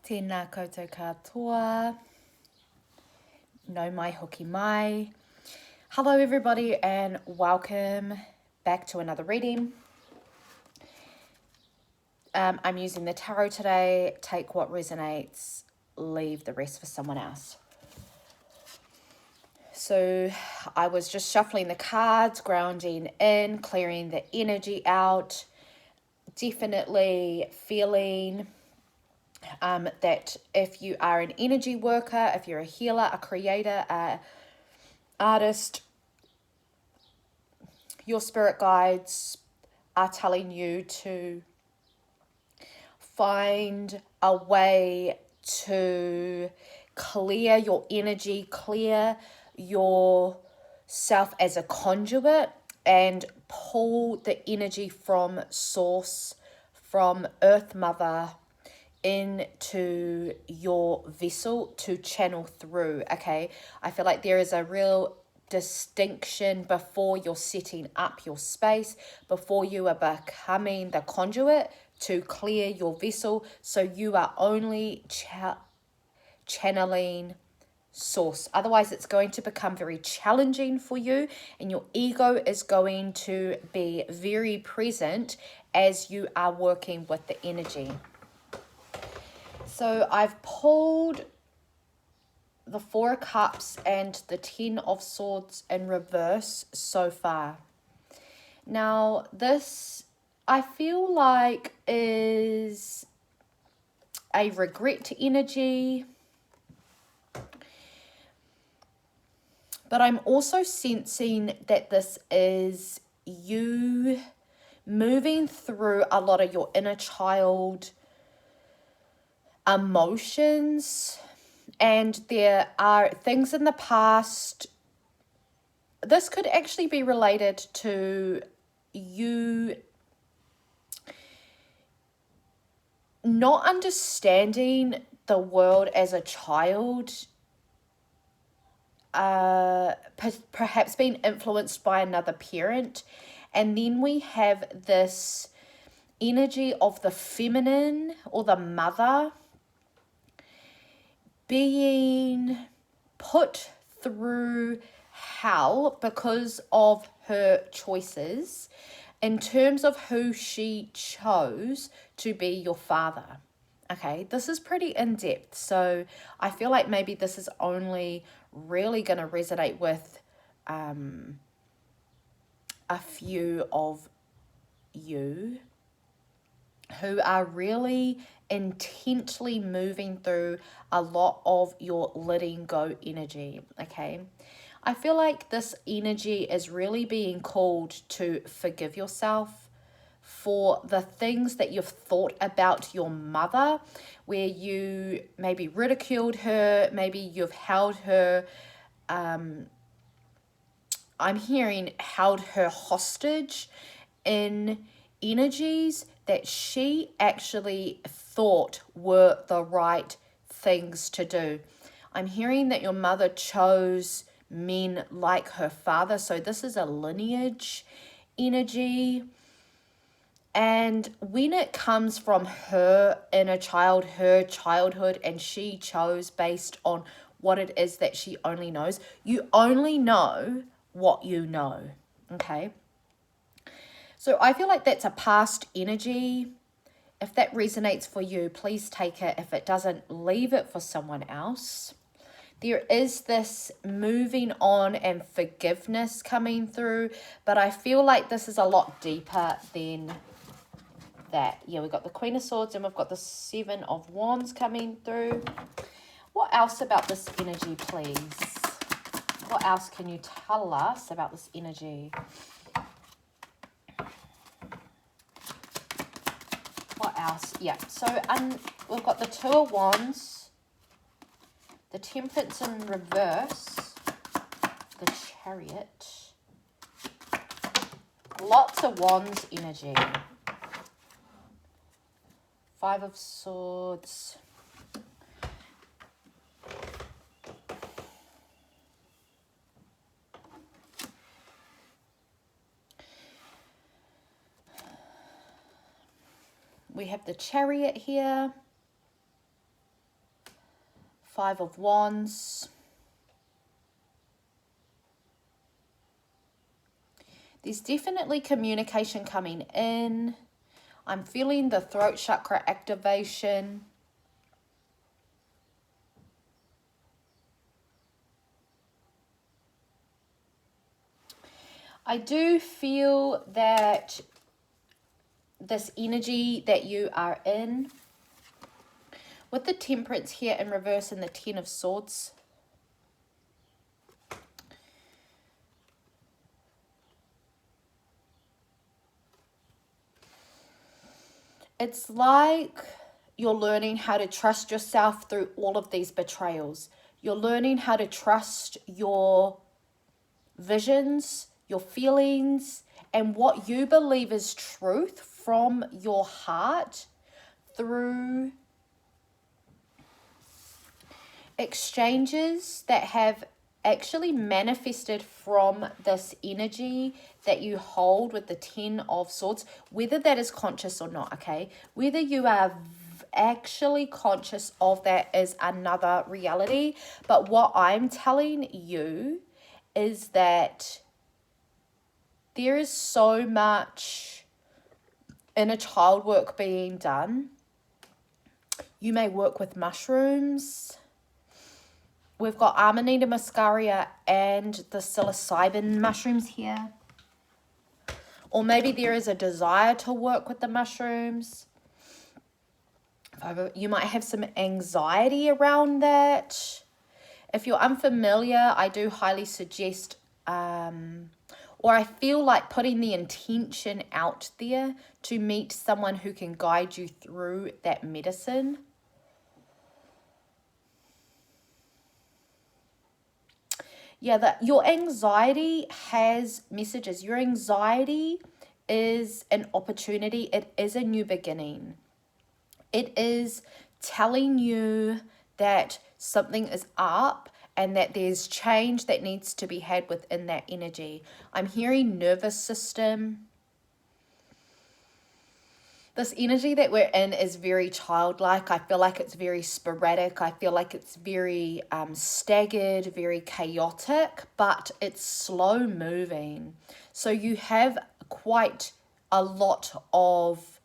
Tēnā koutou katoa. No mai hoki mai. Hello everybody and welcome back to another reading. I'm using the tarot today. Take what resonates, leave the rest for someone else. So I was just shuffling the cards, grounding in, clearing the energy out. Definitely feeling that if you are an energy worker, if you're a healer, a creator, a artist, your spirit guides are telling you to find a way to clear your energy, clear yourself as a conduit, and pull the energy from source, from Earth Mother, into your vessel to channel through. Okay, I feel like there is a real distinction before you're setting up your space, before you are becoming the conduit to clear your vessel, so you are only channeling source. Otherwise it's going to become very challenging for you, and your ego is going to be very present as you are working with the energy. So I've pulled the Four of Cups and the Ten of Swords in reverse so far. Now this, I feel like, is a regret energy, but I'm also sensing that this is you moving through a lot of your inner child emotions, and there are things in the past. This could actually be related to you not understanding the world as a child, perhaps being influenced by another parent. And then we have this energy of the feminine or the mother being put through hell because of her choices in terms of who she chose to be your father. Okay, this is pretty in-depth, so I feel like maybe this is only really going to resonate with a few of you who are really intently moving through a lot of your letting go energy. Okay, I feel like this energy is really being called to forgive yourself for the things that you've thought about your mother, where you maybe ridiculed her, maybe you've held her, I'm hearing held her hostage in energies that she actually thought were the right things to do. I'm hearing that your mother chose men like her father, so this is a lineage energy. And when it comes from her inner child, her childhood, and she chose based on what it is that she only knows, you only know what you know, okay? So I feel like that's a past energy. If that resonates for you, please take it. If it doesn't, leave it for someone else. There is this moving on and forgiveness coming through, but I feel like this is a lot deeper than that. Yeah, we've got the Queen of Swords and we've got the Seven of Wands coming through. What else about this energy, please? What else can you tell us about this energy? What else? Yeah, so we've got the Two of Wands, the Temperance in reverse, the Chariot, lots of Wands energy, Five of Swords, we have the Chariot here, 5 of Wands. There's definitely communication coming in. I'm feeling the throat chakra activation. I do feel that this energy that you are in, with the Temperance here in reverse and the 10 of Swords, it's like you're learning how to trust yourself through all of these betrayals. You're learning how to trust your visions, your feelings, and what you believe is truth from your heart through exchanges that have actually manifested from this energy that you hold with the 10 of Swords, whether that is conscious or not, okay? Whether you are actually conscious of that is another reality. But what I'm telling you is that there is so much inner child work being done. You may work with mushrooms. We've got Amanita muscaria and the psilocybin mushrooms here. Or maybe there is a desire to work with the mushrooms. You might have some anxiety around that. If you're unfamiliar, I do highly suggest, or I feel like putting the intention out there to meet someone who can guide you through that medicine. Yeah, your anxiety has messages. Your anxiety is an opportunity. It is a new beginning. It is telling you that something is up and that there's change that needs to be had within that energy. I'm hearing nervous system. This energy that we're in is very childlike. I feel like it's very sporadic. I feel like it's very staggered, very chaotic, but it's slow moving. So you have quite a lot of,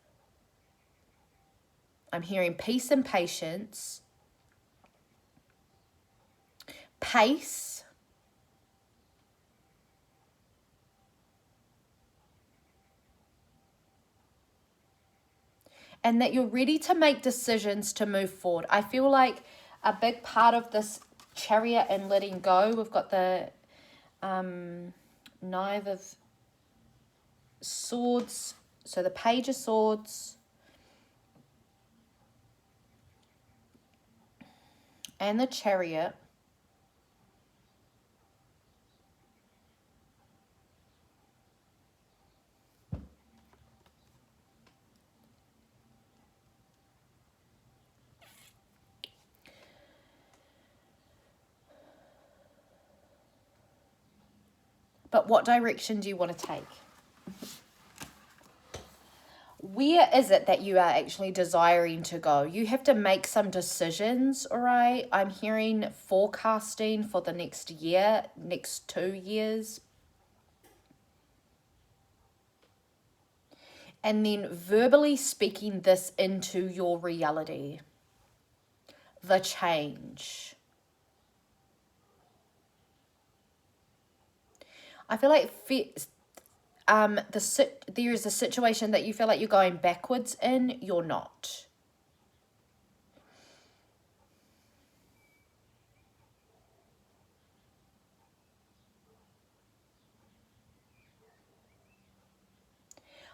I'm hearing peace and patience, pace, and that you're ready to make decisions to move forward. I feel like a big part of this Chariot and letting go, we've got the Knife of Swords, so the Page of Swords, and the Chariot. But what direction do you want to take? Where is it that you are actually desiring to go? You have to make some decisions, all right? I'm hearing forecasting for the next year, next 2 years. And then verbally speaking this into your reality. The change. I feel like there is a situation that you feel like you're going backwards in, you're not.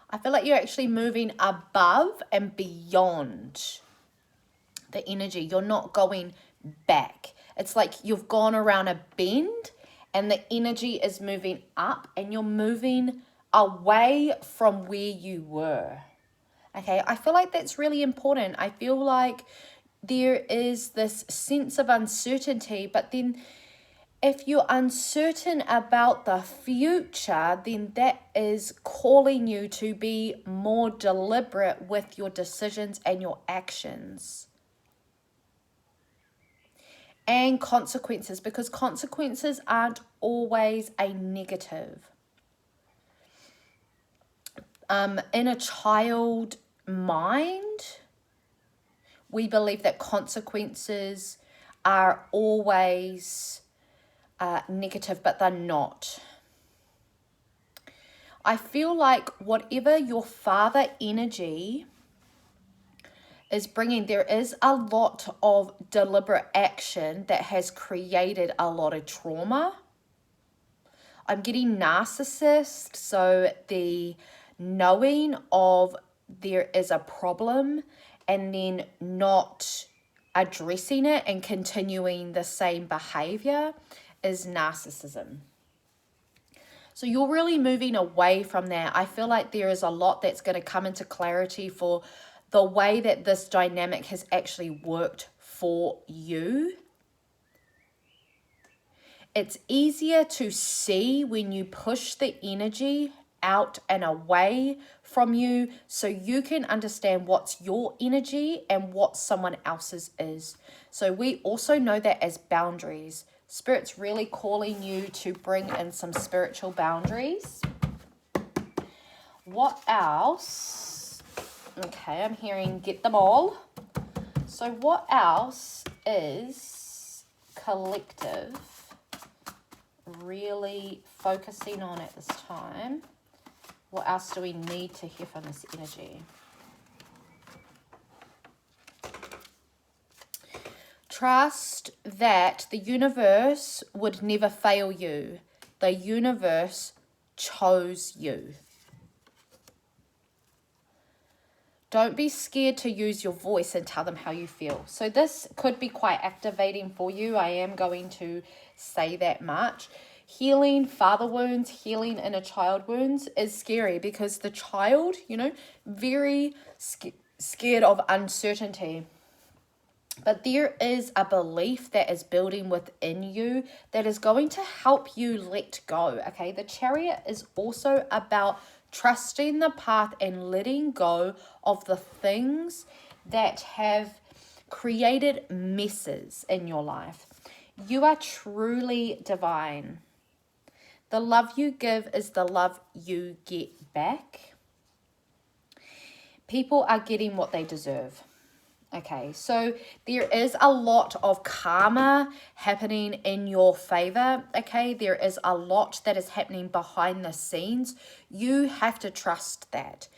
I feel like you're actually moving above and beyond the energy. You're not going back. It's like you've gone around a bend and the energy is moving up and you're moving away from where you were. Okay, I feel like that's really important. I feel like there is this sense of uncertainty, but then if you're uncertain about the future, then that is calling you to be more deliberate with your decisions and your actions. and consequences, because consequences aren't always a negative. In a child mind, we believe that consequences are always negative, but they're not. I feel like whatever your father energy is bringing, there is a lot of deliberate action that has created a lot of trauma. I'm getting narcissist, so the knowing of there is a problem and then not addressing it and continuing the same behavior is narcissism. So you're really moving away from that. I feel like there is a lot that's going to come into clarity for the way that this dynamic has actually worked for you. It's easier to see when you push the energy out and away from you, so you can understand what's your energy and what someone else's is. So we also know that as boundaries. Spirit's really calling you to bring in some spiritual boundaries. What else? Okay, I'm hearing get them all. So what else is collective really focusing on at this time? What else do we need to hear from this energy? Trust that the universe would never fail you. The universe chose you. Don't be scared to use your voice and tell them how you feel. So this could be quite activating for you. I am going to say that much. Healing father wounds, healing inner child wounds is scary because the child, very scared of uncertainty. But there is a belief that is building within you that is going to help you let go, okay? The Chariot is also about trusting the path and letting go of the things that have created messes in your life. You are truly divine. The love you give is the love you get back. People are getting what they deserve. Okay, so there is a lot of karma happening in your favor, okay? There is a lot that is happening behind the scenes. You have to trust that.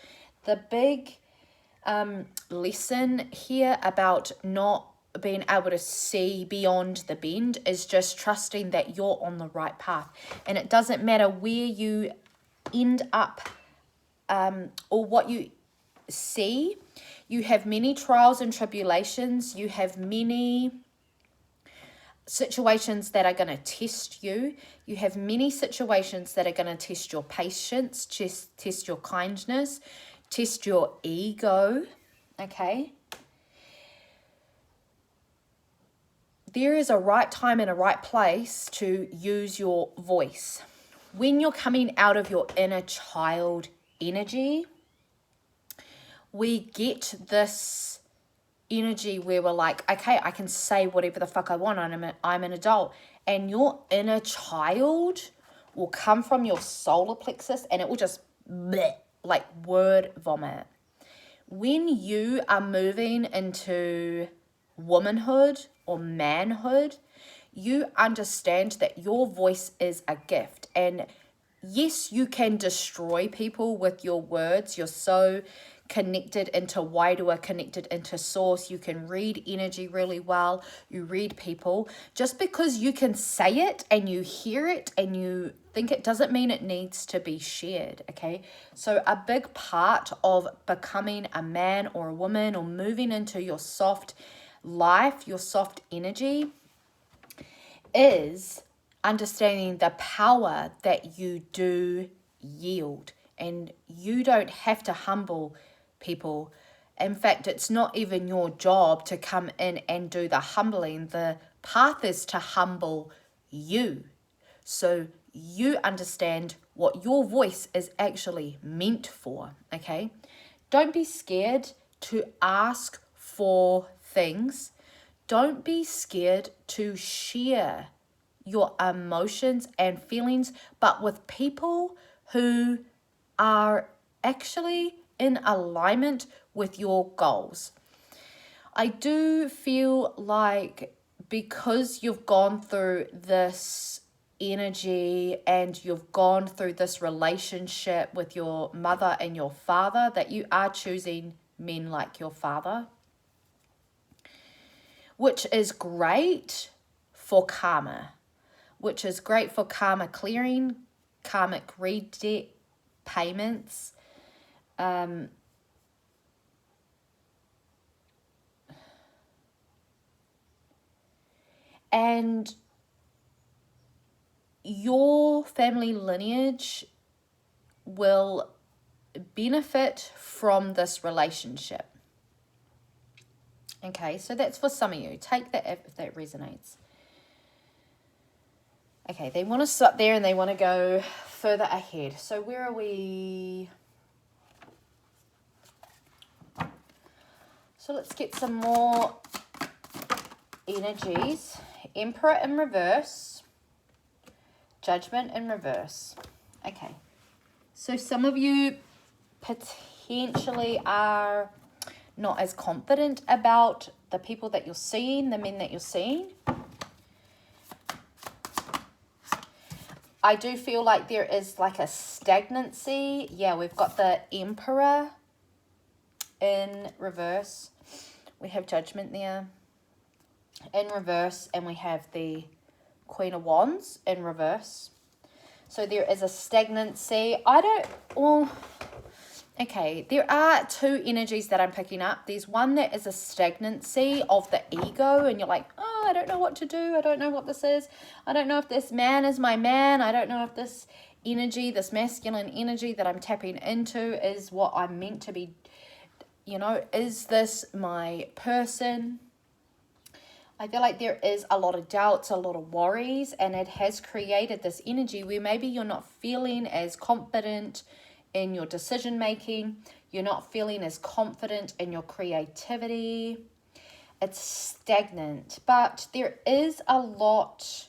The big lesson here about not being able to see beyond the bend is just trusting that you're on the right path. And it doesn't matter where you end up or what you see. You have many trials and tribulations. You have many situations that are going to test you. You have many situations that are going to test your patience, test your kindness, test your ego, okay? There is a right time and a right place to use your voice. When you're coming out of your inner child energy, we get this energy where we're like, okay, I can say whatever the fuck I want. I'm an adult. And your inner child will come from your solar plexus and it will just bleh, like word vomit. When you are moving into womanhood or manhood, you understand that your voice is a gift. And yes, you can destroy people with your words. You're so connected into Wairua, connected into source. You can read energy really well. You read people. Just because you can say it and you hear it and you think it doesn't mean it needs to be shared, okay? So a big part of becoming a man or a woman or moving into your soft life, your soft energy, is understanding the power that you do yield. And you don't have to humble people. In fact, it's not even your job to come in and do the humbling. The path is to humble you. So you understand what your voice is actually meant for, okay? Don't be scared to ask for things. don't be scared to share your emotions and feelings, but with people who are actually in alignment with your goals. I do feel like because you've gone through this energy and you've gone through this relationship with your mother and your father, that you are choosing men like your father, which is great for karma, which is great for karma clearing, karmic redebt payments, and your family lineage will benefit from this relationship. Okay, so that's for some of you. Take that if that resonates. Okay, they want to stop there and they want to go further ahead. So where are we? So let's get some more energies. Emperor in reverse. Judgment in reverse. Okay. So some of you potentially are not as confident about the people that you're seeing, the men that you're seeing. I do feel like there is like a stagnancy. Yeah, we've got the Emperor in reverse. We have Judgment there in reverse, and we have the Queen of Wands in reverse. So there is a stagnancy. Okay, there are two energies that I'm picking up. There's one that is a stagnancy of the ego, and you're like, oh, I don't know what to do. I don't know what this is. I don't know if this man is my man. I don't know if this energy, this masculine energy that I'm tapping into is what I'm meant to be. You know, is this my person? I feel like there is a lot of doubts, a lot of worries, and it has created this energy where maybe you're not feeling as confident in your decision making. You're not feeling as confident in your creativity. It's stagnant, but there is a lot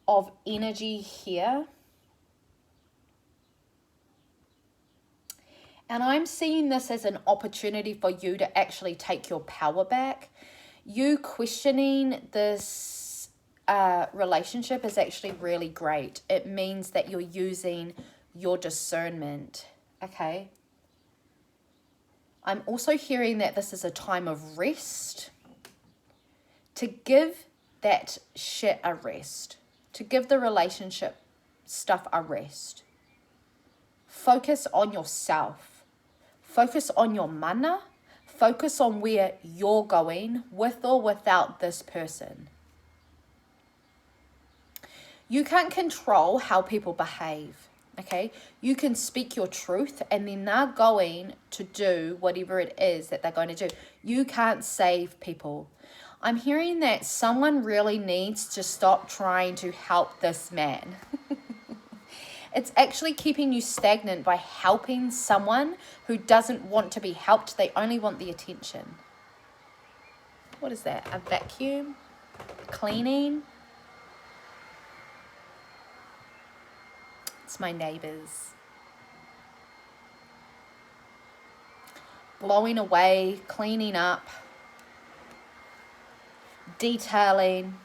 of energy here. And I'm seeing this as an opportunity for you to actually take your power back. You questioning this relationship is actually really great. It means that you're using your discernment, okay? I'm also hearing that this is a time of rest, to give that shit a rest, to give the relationship stuff a rest. Focus on yourself. Focus on your mana. Focus on where you're going with or without this person. You can't control how people behave, okay? You can speak your truth and then they're going to do whatever it is that they're going to do. You can't save people. I'm hearing that someone really needs to stop trying to help this man. It's actually keeping you stagnant by helping someone who doesn't want to be helped. They only want the attention. What is that? A vacuum? Cleaning? It's my neighbors. Blowing away, cleaning up, detailing.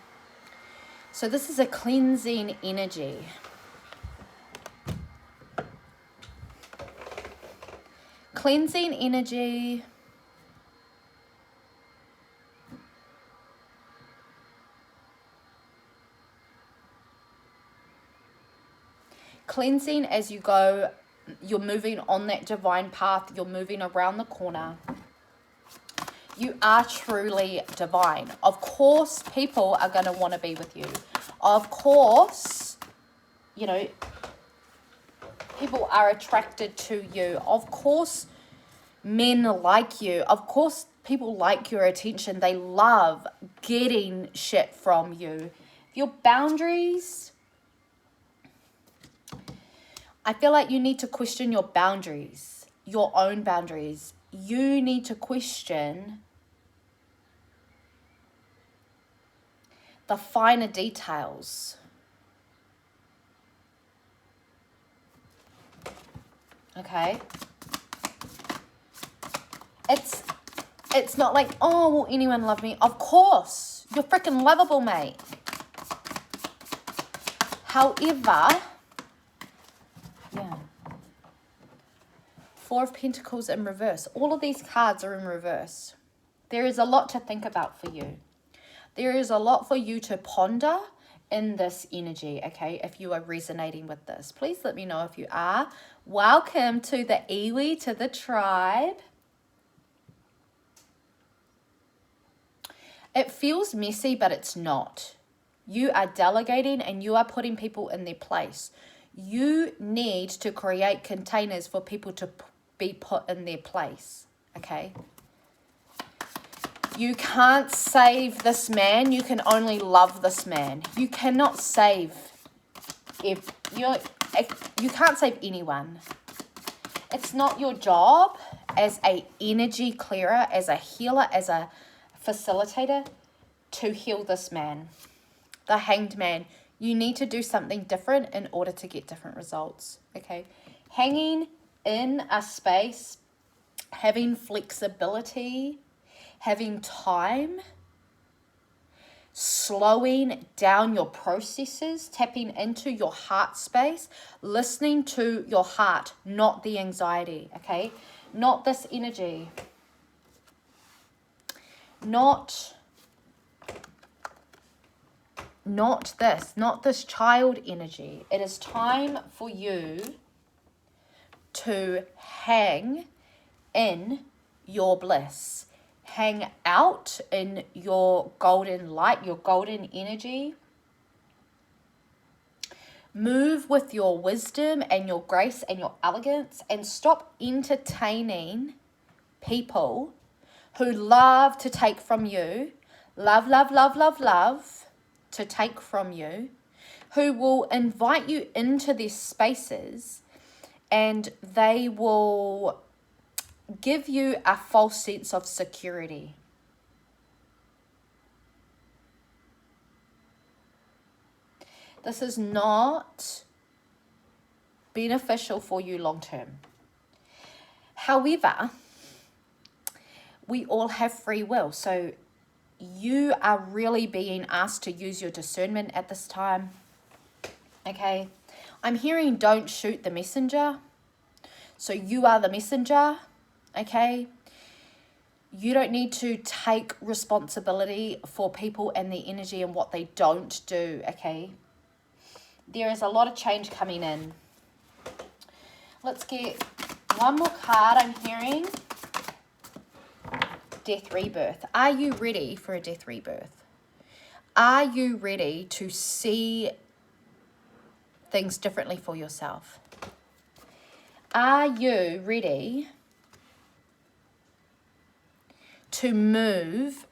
So this is a cleansing energy. Cleansing energy. Cleansing as you go, you're moving on that divine path, you're moving around the corner. You are truly divine. Of course, people are going to want to be with you. Of course, you know, people are attracted to you. Of course, men like you. Of course, people like your attention. They love getting shit from you. Your boundaries, I feel like you need to question your boundaries, your own boundaries. You need to question the finer details. Okay? It's not like, oh, will anyone love me? Of course. You're freaking lovable, mate. However, yeah. Four of Pentacles in reverse. All of these cards are in reverse. There is a lot to think about for you. There is a lot for you to ponder in this energy, okay, if you are resonating with this. Please let me know if you are. Welcome to the iwi, to the tribe. It feels messy, but it's not. You are delegating and you are putting people in their place. You need to create containers for people to be put in their place, okay? You can't save this man. You can only love this man. You cannot save you can't save anyone. It's not your job as a energy clearer, as a healer, as a facilitator to heal this man. The Hanged Man. You need to do something different in order to get different results, okay? Hanging in a space, having flexibility, having time, slowing down your processes, tapping into your heart space, listening to your heart, not the anxiety, okay? Not this energy. Not this child energy. It is time for you to hang in your bliss. Hang out in your golden light, your golden energy. Move with your wisdom and your grace and your elegance, and stop entertaining people who love to take from you, love to take from you, who will invite you into their spaces and they will give you a false sense of security. This is not beneficial for you long term. However, we all have free will, so you are really being asked to use your discernment at this time, okay? I'm hearing don't shoot the messenger, so you are the messenger, okay? You don't need to take responsibility for people and their energy and what they don't do, okay? There is a lot of change coming in. Let's get one more card. I'm hearing death rebirth. Are you ready for a death rebirth? Are you ready to see things differently for yourself? Are you ready to move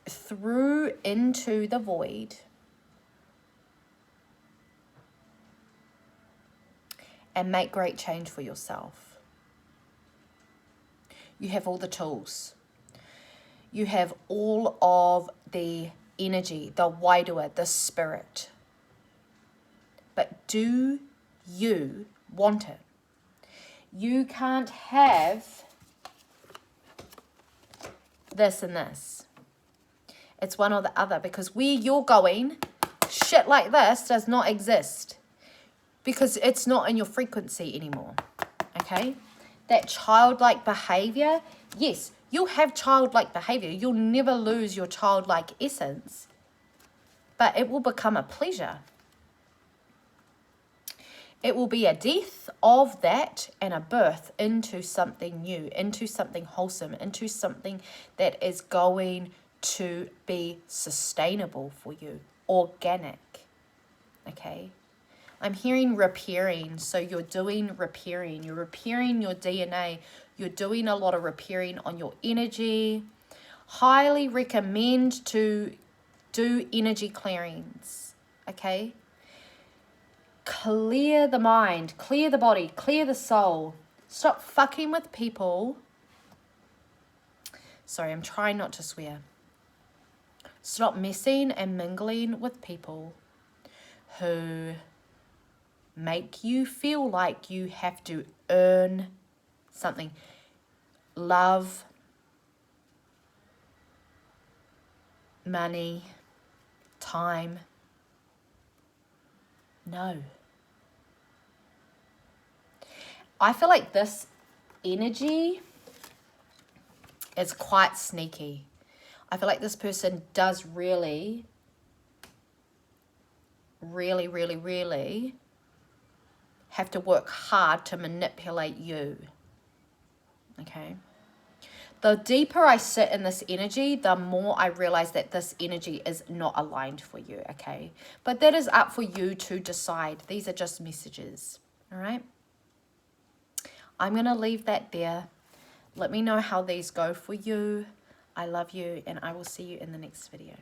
through into the void and make great change for yourself? You have all the tools. You have all of the energy, the wairua, the spirit. But do you want it? You can't have this and this. It's one or the other, because where you're going, shit like this does not exist, because it's not in your frequency anymore, okay? That childlike behavior, yes, you'll have childlike behavior. You'll never lose your childlike essence, but it will become a pleasure. It will be a death of that and a birth into something new, into something wholesome, into something that is going to be sustainable for you, organic, okay? I'm hearing repairing, so you're doing repairing. You're repairing your DNA. You're doing a lot of repairing on your energy. Highly recommend to do energy clearings, okay? Clear the mind, clear the body, clear the soul. Stop fucking with people. Sorry, I'm trying not to swear. Stop messing and mingling with people who make you feel like you have to earn something. Love, money, time. No. I feel like this energy is quite sneaky. I feel like this person does really have to work hard to manipulate you. Okay? The deeper I sit in this energy, the more I realize that this energy is not aligned for you, okay? But that is up for you to decide. These are just messages, all right? I'm going to leave that there. Let me know how these go for you. I love you, and I will see you in the next video.